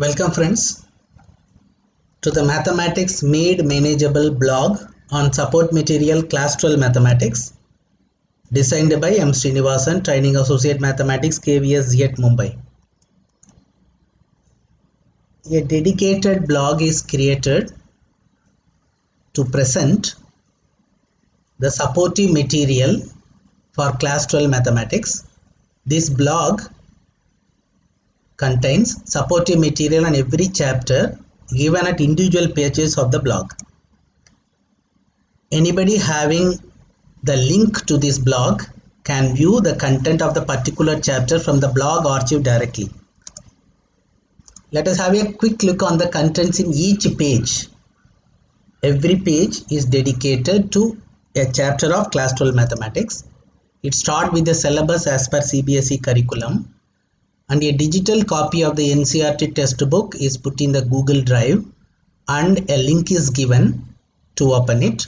Welcome friends to the Mathematics Made Manageable blog on support material class 12 mathematics designed by M. Srinivasan, Training Associate Mathematics, KVS at Mumbai. A dedicated blog is created to present the supportive material for class 12 mathematics. This blog contains supportive material on every chapter given at individual pages of the blog. Anybody having the link to this blog can view the content of the particular chapter from the blog archive directly. Let us have a quick look on the contents in each page. Every page is dedicated to a chapter of class 12 mathematics. It starts with the syllabus as per CBSE curriculum, and a digital copy of the NCERT textbook is put in the Google Drive and a link is given to open it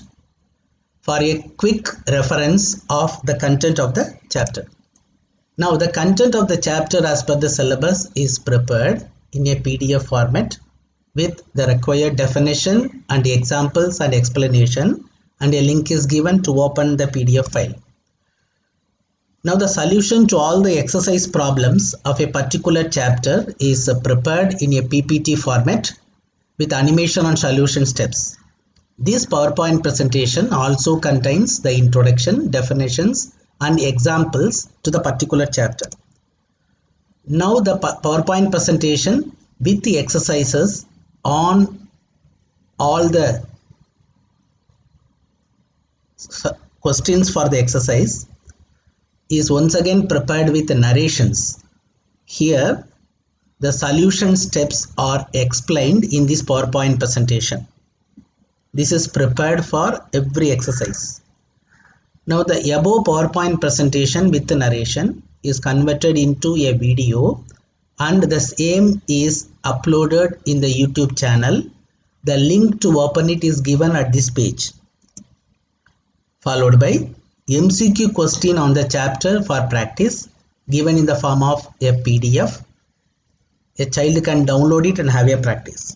for a quick reference of the content of the chapter. Now the content of the chapter as per the syllabus is prepared in a PDF format with the required definition and the examples and explanation, and a link is given to open the PDF file. Now the solution to all the exercise problems of a particular chapter is prepared in a PPT format with animation and solution steps. This PowerPoint presentation also contains the introduction, definitions and examples to the particular chapter. Now the PowerPoint presentation with the exercises on all the questions for the exercise is once again prepared with narrations. Here the solution steps are explained in this PowerPoint presentation. This is prepared for every exercise. Now the above PowerPoint presentation with the narration is converted into a video and the same is uploaded in the YouTube channel. The link to open it is given at this page, followed by MCQ question on the chapter for practice given in the form of a PDF. A child can download it and have a practice.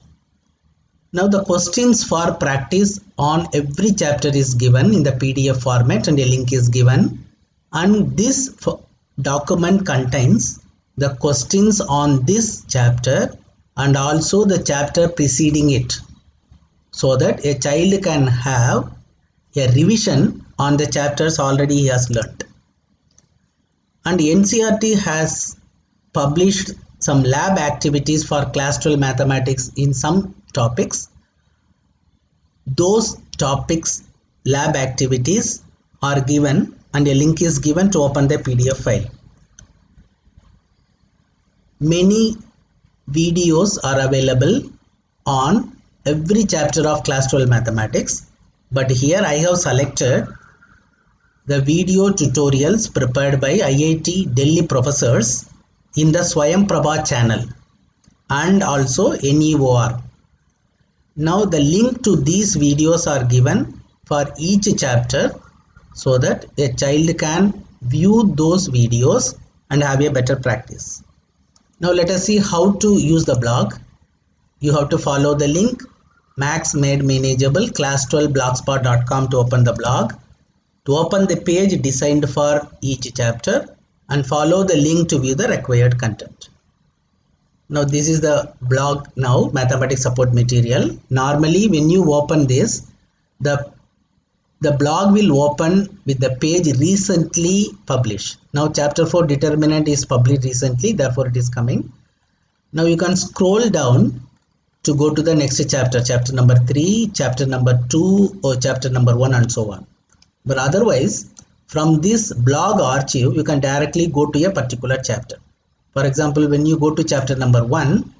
Now the questions for practice on every chapter is given in the PDF format and a link is given, and this document contains the questions on this chapter and also the chapter preceding it, so that a child can have a revision on the chapters already he has learnt. And NCERT has published some lab activities for class 12 mathematics in some topics. Those topics lab activities are given and a link is given to open the PDF file. Many videos are available on every chapter of class 12 mathematics, but here I have selected the video tutorials prepared by IIT Delhi professors in the Swayam Prabha channel and also NEOR. Now the link to these videos are given for each chapter so that a child can view those videos and have a better practice. Now let us see how to use the blog. You have to follow the link Max Made Manageable class 12 blogspot.com to open the blog. To open the page designed for each chapter and follow the link to view the required content. Now this is the blog now, mathematics support material. Normally when you open this, the blog will open with the page recently published. Now chapter 4 determinant is published recently, therefore it is coming. Now you can scroll down to go to the next chapter, chapter number 3, chapter number 2 or chapter number 1 and so on. But otherwise from this blog archive you can directly go to a particular chapter. For example, when you go to chapter number 1,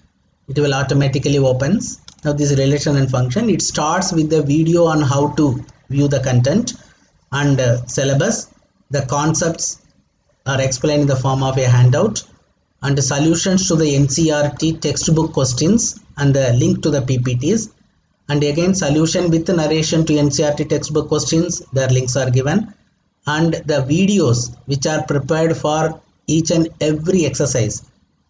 it will automatically opens. Now this relation and function, it starts with the video on how to view the content and syllabus. The concepts are explained in the form of a handout, and the solutions to the NCERT textbook questions and the link to the PPTs, and again solution with the narration to NCERT textbook questions, their links are given, and the videos which are prepared for each and every exercise,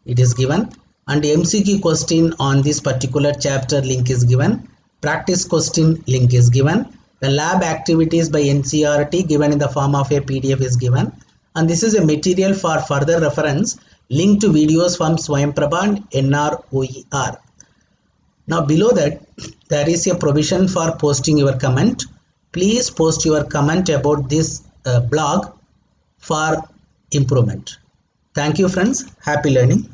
it is given, and MCQ question on this particular chapter link is given. Practice question link is given. The lab activities by NCERT given in the form of a PDF is given. And this is a material for further reference. Link to videos from Swayamprabha and NROER. Now below that there is a provision for posting your comment. Please post your comment about this blog for improvement. Thank you friends. Happy learning.